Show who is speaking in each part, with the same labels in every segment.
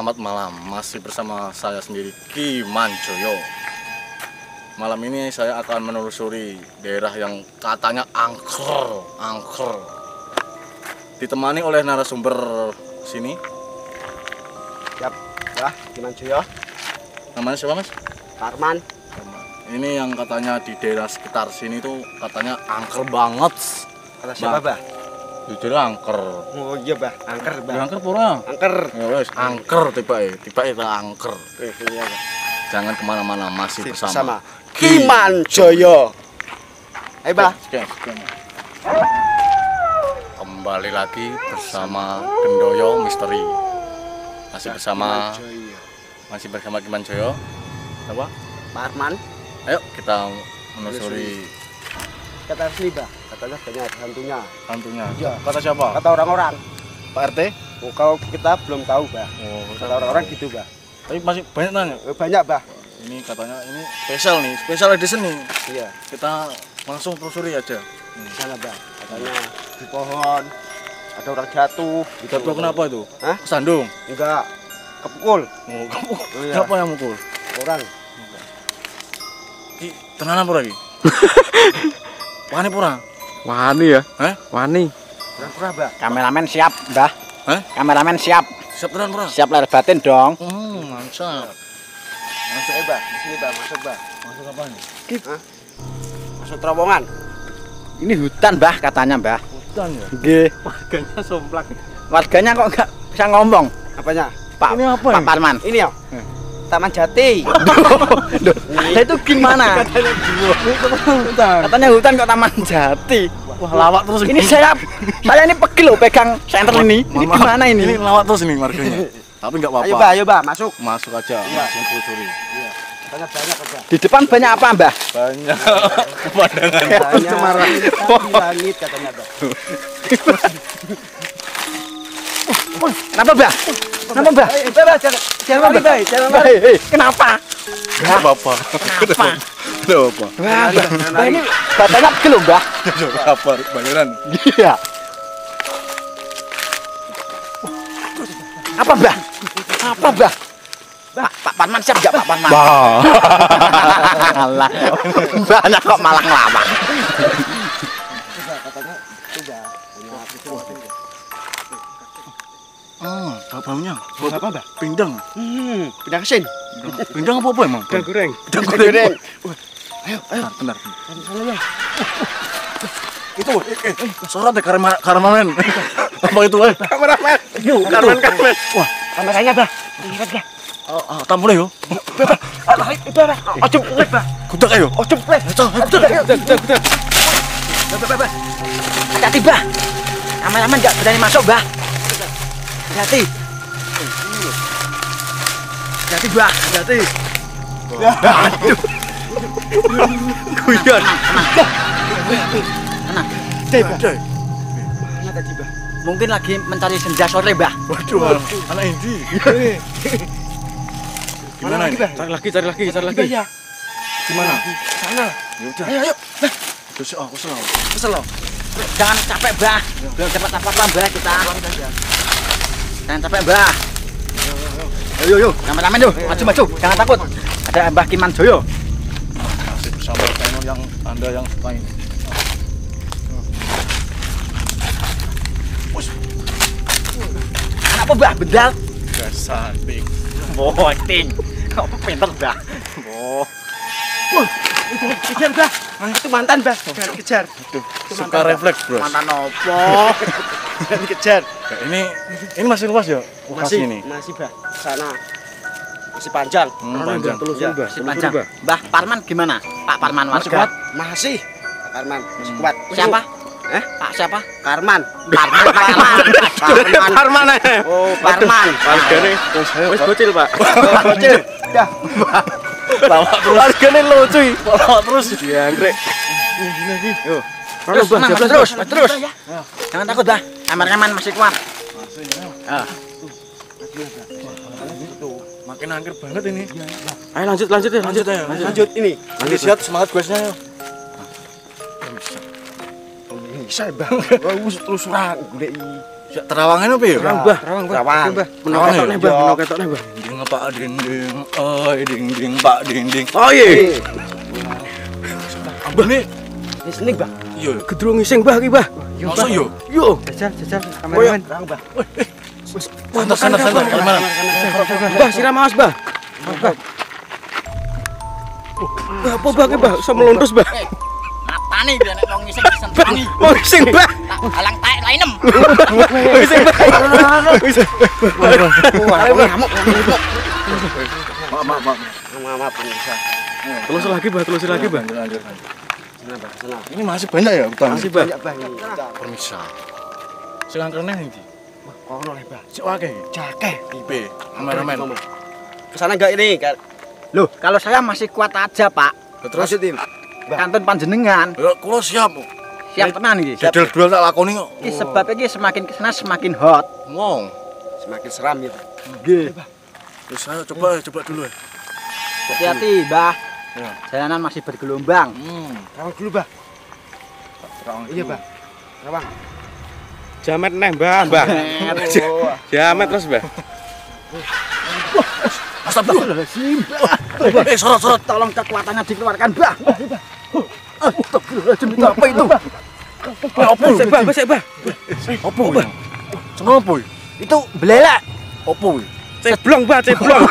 Speaker 1: Selamat malam, masih bersama saya sendiri Ki Manjoyo. Malam ini saya akan menelusuri daerah yang katanya angker. Ditemani oleh narasumber sini.
Speaker 2: Siap, ya, Ki Manjoyo.
Speaker 1: Namanya siapa, Mas?
Speaker 2: Karman.
Speaker 1: Ini yang katanya di daerah sekitar sini tuh katanya angker banget.
Speaker 2: Kata siapa, Bah?
Speaker 1: Jujur angker.
Speaker 2: Oh iya, Bah, angker, Bah.
Speaker 1: Ya, angker pura.
Speaker 2: Angker.
Speaker 1: Ya wes, angker tiba itu angker.
Speaker 2: Iya, Bah.
Speaker 1: Jangan kemana-mana, masih bersama
Speaker 2: Ki Manjoyo. Ayo, Bah.
Speaker 1: Kembali lagi bersama Gendoyo Misteri. Masih bersama Ki Manjoyo. Apa?
Speaker 2: Pak Arman.
Speaker 1: Ayo kita menelusuri.
Speaker 2: Kata asli, Bah. Katanya banyak hantunya.
Speaker 1: Hantunya.
Speaker 2: Iya.
Speaker 1: Kata siapa?
Speaker 2: Kata orang-orang.
Speaker 1: Pak RT?
Speaker 2: Oh, kalau kita belum tahu, Bah.
Speaker 1: Oh,
Speaker 2: Kata orang-orang gitu, Bah.
Speaker 1: tapi masih banyak nanya.
Speaker 2: Banyak, Bah.
Speaker 1: Ini katanya ini spesial edition nih.
Speaker 2: Iya.
Speaker 1: Kita langsung telusuri aja.
Speaker 2: Di sana, Bah. Katanya di pohon ada orang jatuh.
Speaker 1: Jatuh kenapa itu?
Speaker 2: Hah?
Speaker 1: Kesandung.
Speaker 2: Enggak. Kepukul.
Speaker 1: Oh, kamu.
Speaker 2: Oh, iya.
Speaker 1: Siapa yang mukul?
Speaker 2: Orang.
Speaker 1: Ki, tenanan pura ki. Wani pura.
Speaker 3: Wani ya?
Speaker 1: Hah?
Speaker 3: Wani.
Speaker 2: Pura-pura, Bah.
Speaker 4: Kameramen siap, Mbah.
Speaker 1: Hah?
Speaker 4: Kameramen siap.
Speaker 1: Siap tenan pura.
Speaker 4: Siap lahir batin dong.
Speaker 1: Mantap.
Speaker 2: Masuk, Bah. Di sini, Bah. Masuk, Bah.
Speaker 1: Masuk apa nih?
Speaker 2: Hah? Masuk terowongan.
Speaker 4: Ini hutan, Mbah, katanya, Mbah.
Speaker 1: Hutan ya.
Speaker 4: Nggih.
Speaker 1: Warganya somplak.
Speaker 4: Warganya kok enggak bisa ngomong,
Speaker 2: Apanya?
Speaker 4: Pak.
Speaker 1: Ini apa
Speaker 4: Pak
Speaker 1: ini?
Speaker 4: Parman.
Speaker 2: Ini ya? Taman Jati.
Speaker 4: Lah itu gimana?
Speaker 1: Hutan.
Speaker 4: Katanya hutan kok Taman Jati.
Speaker 1: Wah, lawak terus
Speaker 4: Ini saya ini pegel loh pegang senter ini. Ini gimana
Speaker 1: Ini
Speaker 4: ini?
Speaker 1: lawak terus ini warganya. Tapi enggak apa-apa.
Speaker 2: Ayo, Bah, masuk.
Speaker 1: Masuk aja.
Speaker 2: Iya.
Speaker 1: Langsung telusuri.
Speaker 2: Iya. Katanya banyak, Bah.
Speaker 4: Di depan banyak apa, Mbah?
Speaker 1: Banyak pemandangan.
Speaker 2: Banyak di langit katanya, Bah.
Speaker 4: Kenapa, Mbah? Kenapa, Mbah?
Speaker 2: Jangan lari, Bah. Jangan lari.
Speaker 4: Kenapa?
Speaker 1: Enggak apa-apa.
Speaker 4: Kenapa?
Speaker 1: Enggak apa-apa.
Speaker 4: Wah, ini badannya pegel loh, Mbah.
Speaker 1: Enggak apa bayaran.
Speaker 4: Iya. Apa, Mbah? Apa, Mbah? Pak Parman siap enggak, Pak Parman? Alah. Mbahnya kok malah ngelawak.
Speaker 2: Katanya itu, Bah.
Speaker 1: Baunya.
Speaker 2: Bau apa, Bah?
Speaker 1: Pindang.
Speaker 2: Pindah ke sini.
Speaker 1: Pindang apa emang?
Speaker 2: Pindah goreng.
Speaker 1: Pindang
Speaker 2: goreng.
Speaker 1: goreng.
Speaker 2: Ayo.
Speaker 1: Benar. Itu, sorot deh karamamen. Apa itu,
Speaker 2: Kameramen. Kameramen.
Speaker 1: Wah,
Speaker 2: Kameranya, Bah. Lihat, Bah.
Speaker 1: tampune yo.
Speaker 2: Ojo plek, Bah.
Speaker 1: Kudak ayo.
Speaker 2: Ojo plek.
Speaker 4: Hati-hati, Bah. Kameramen enggak berani masuk, Bah. Hati. Hati, Bah.
Speaker 1: Hati.
Speaker 4: Aduh.
Speaker 1: Guyon.
Speaker 4: Tenang.
Speaker 2: Mana tadi, Bah?
Speaker 4: Mungkin lagi mencari senja sore, Bah.
Speaker 1: Waduh, anak Indi. Gimana ini?
Speaker 2: Cari lagi. Ya.
Speaker 1: Gimana?
Speaker 2: Sana.
Speaker 1: Ya udah.
Speaker 2: Ayo.
Speaker 1: Terus aku kesel.
Speaker 4: Jangan capek, Bah. Belum dapat apa-apa, Bah, kita. Jangan capek, Bah. Ayo. Kameramen yuk, maju. Jangan takut. Ada Mbah Ki Manjoyo.
Speaker 1: Masih bersama channel yang Anda yang suka ini.
Speaker 4: Kenapa, Bah? Bedal?
Speaker 1: Gasantik.
Speaker 4: Boting. Kok pinter, Bah?
Speaker 2: Kejar, Bah. Itu mantan, Bah. Jangan kejar.
Speaker 1: Aduh, suka refleks, Bro.
Speaker 4: Mantan opo?
Speaker 2: Jangan kejar.
Speaker 1: Ini masih luas ya? Lokasi ini.
Speaker 2: Masih, Bah. Sana. Masih panjang.
Speaker 1: Panjang.
Speaker 2: Ya.
Speaker 4: Si panjang. Mbah Parman gimana? Pak Parman
Speaker 2: Masih
Speaker 4: warga.
Speaker 2: kuat? Masih. Pak Karman masih kuat.
Speaker 4: Siapa? Pak siapa?
Speaker 2: Karman.
Speaker 4: Parman.
Speaker 2: Karman. Oh,
Speaker 4: Parman.
Speaker 1: Wargane
Speaker 2: Wis bocil, Pak. Bocil. Ya.
Speaker 1: lawak terus.
Speaker 2: Wargane lucu.
Speaker 1: Lawak terus.
Speaker 2: Dianggrek.
Speaker 4: Terus, terus. Jangan takut, Bah. Kameramen masih kuat.
Speaker 1: Makin angker banget ini.
Speaker 2: Ayo lanjut ya. Lanjut ini.
Speaker 1: Nanti siap semangat guysnya ya.
Speaker 2: Bisa, Bang. Wis telusuran goleki.
Speaker 1: Terawangin apa ya?
Speaker 3: Terawang,
Speaker 2: Terawang.
Speaker 3: Menok ketokne, Bah. Menok ketokne, Bah.
Speaker 1: Dinding Pak Dinding, oi dinding Pak Dinding.
Speaker 3: Oh iya.
Speaker 1: Abah nih,
Speaker 2: Wis ning, Bah.
Speaker 1: iya.
Speaker 3: Gedrung ngising, Bah, iki, Bah.
Speaker 1: Masa yo?
Speaker 3: Yo.
Speaker 2: Jajal kameramen. Bah.
Speaker 1: Santai, kameramen.
Speaker 3: Bah, siram awas, Bah. Bah, apa Bah, ki, Bah? Iso melontos, Bah.
Speaker 4: Matane dia nek wong ngising disentrangi.
Speaker 3: Oh, ngising, Bah.
Speaker 4: Halang taek lainem.
Speaker 3: Ngising, Bah.
Speaker 2: Maaf, pemirsa.
Speaker 3: Telusur lagi, Bah. Telusur lagi, Bah.
Speaker 1: Lanjut.
Speaker 2: Sana, Bah. Sana.
Speaker 1: Ini masih banyak ya utang.
Speaker 3: Masih, Bah.
Speaker 2: Banyak, Bah.
Speaker 1: Permisa. Sing angkerne ndi?
Speaker 2: Kono le, Bah.
Speaker 1: Sik akeh.
Speaker 2: Cakeh.
Speaker 1: Tipe, kameramen.
Speaker 2: Kesana enggak ini?
Speaker 4: Loh, kalau saya masih kuat aja, Pak.
Speaker 1: Terus
Speaker 2: Tim.
Speaker 4: Kantun panjenengan.
Speaker 1: ya kula siap.
Speaker 4: Siap tenan iki.
Speaker 1: Jadwal duel tak lakoni kok.
Speaker 4: Iki sebab iki semakin kesana semakin hot.
Speaker 1: Wong.
Speaker 2: Semakin seram ya, Pak.
Speaker 4: Nggih.
Speaker 1: Terus ayo coba dulu ya.
Speaker 4: Hati-hati, Mbah.
Speaker 1: Ya.
Speaker 4: Jalanan masih bergelombang.
Speaker 2: Terawang dulu, Bah. Iya, Bah. Terawang.
Speaker 3: Jamet neh, Mbah, Mbah. Jamet terus, Mbah.
Speaker 1: Astagfirullahaladzim. Sorot.
Speaker 4: Tolong kekuatannya dikeluarkan, Mbah. Astagfirullahaladzim, itu apa itu?
Speaker 1: Apa?
Speaker 3: Sik, Bah, sik, Bah.
Speaker 1: Apa? Kenapa?
Speaker 4: Itu belelek.
Speaker 1: Apa?
Speaker 3: Ceblong, Bah, ceblong.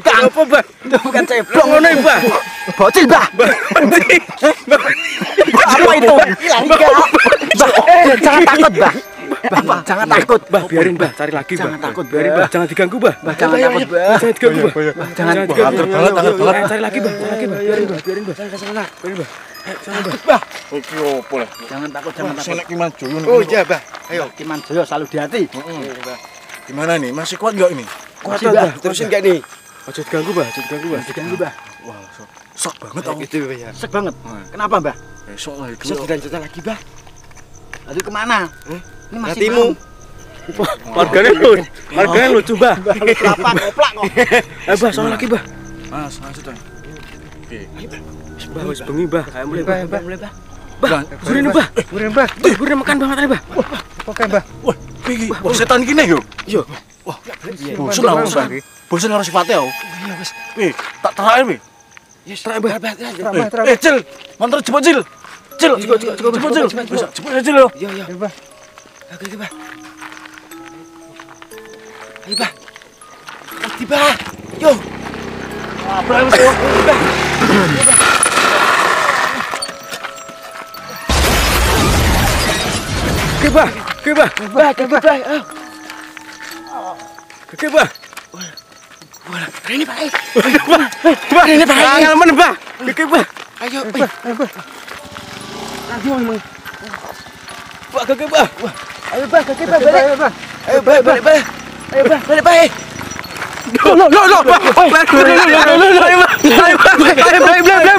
Speaker 3: Apa, Bah?
Speaker 4: Itu bukan ceblong.
Speaker 3: Ceblong ngono, Bah.
Speaker 4: Bocil, Mbah. Apa itu? Enggak. Jangan takut, Mbah. Mbah, jangan takut.
Speaker 3: Bah, biarin, Bah. Cari lagi, Bah.
Speaker 4: Jangan takut,
Speaker 3: Biarin, Bah. Jangan diganggu, Bah.
Speaker 4: Mbah, jangan takut, Mbah.
Speaker 3: Jangan diganggu, Bah.
Speaker 4: Jangan
Speaker 3: diganggu.
Speaker 1: Hangat banget.
Speaker 3: Cari lagi, Bah. Cari lagi, Bah. Biarin, Bah. Biarin, Bah. Sana, biarin, Bah.
Speaker 1: Iki opo lah?
Speaker 4: Jangan takut, jangan takut.
Speaker 1: Senek Kiman Joyo.
Speaker 2: Oh, iya, Bah. Ayo.
Speaker 4: Kiman Joyo selalu di hati.
Speaker 1: Gimana nih? Masih kuat enggak ini?
Speaker 3: Kuat,
Speaker 4: Masih,
Speaker 3: Bah.
Speaker 2: Terusin enggak nih?
Speaker 3: Ojo diganggu, Bah. Ojo diganggu, Bah.
Speaker 4: Diganggu, Mbah.
Speaker 1: Wah, sok banget aku.
Speaker 2: Itu, ya.
Speaker 4: Sek banget. Kenapa, Mbah?
Speaker 1: Besok lah itu.
Speaker 2: Bisa dilanjutkan lagi, Bah.
Speaker 4: Lalu kemana? Ini masih
Speaker 2: Hatimu.
Speaker 3: Warganya lucu, Bah.
Speaker 4: Berapa koplak kok?
Speaker 3: Bah, sono lagi, Bah.
Speaker 1: Mas, lanjut aja. Oke.
Speaker 3: Bah, wis bengi, Bah. Ayo mulai, Bah.
Speaker 4: Mulai, Mbah.
Speaker 3: Burin, Bah.
Speaker 2: Burin, Bah.
Speaker 3: Burin makan banget tadi, Bah.
Speaker 2: Oke, Bah.
Speaker 1: Wah, iki setan iki nih yo.
Speaker 3: Iya.
Speaker 1: Wah, bosen lah bosen. Bosen karo sifatnya yo.
Speaker 2: Iya, wis.
Speaker 1: Tak terakhir wi.
Speaker 2: Yes, Bah.
Speaker 1: Cil, mantar cepet Cil. Cil, cepet Cil. Cepet Cil yo.
Speaker 2: Iya, Bah. Oke, Bah. Ayo, Bah. Lagi, Bah. Yo.
Speaker 1: Apa wis yo.
Speaker 3: Oke, Bah. Oke, Bah.
Speaker 2: Bah.
Speaker 3: Oke, Bah.
Speaker 2: Ini, Bah.
Speaker 3: Bah, ini Bah. Angel men, Bah. Oke, Bah.
Speaker 2: Ayo,
Speaker 3: Lagi mau. Bah, oke, Bah.
Speaker 2: Ayo, Bah. Balik, Bah. Ayo, balik, Bah. Ayo, Bah. Balik, Bah.
Speaker 3: Lo. Ayo, Bah.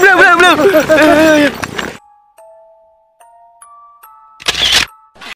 Speaker 3: Ayo, Bah.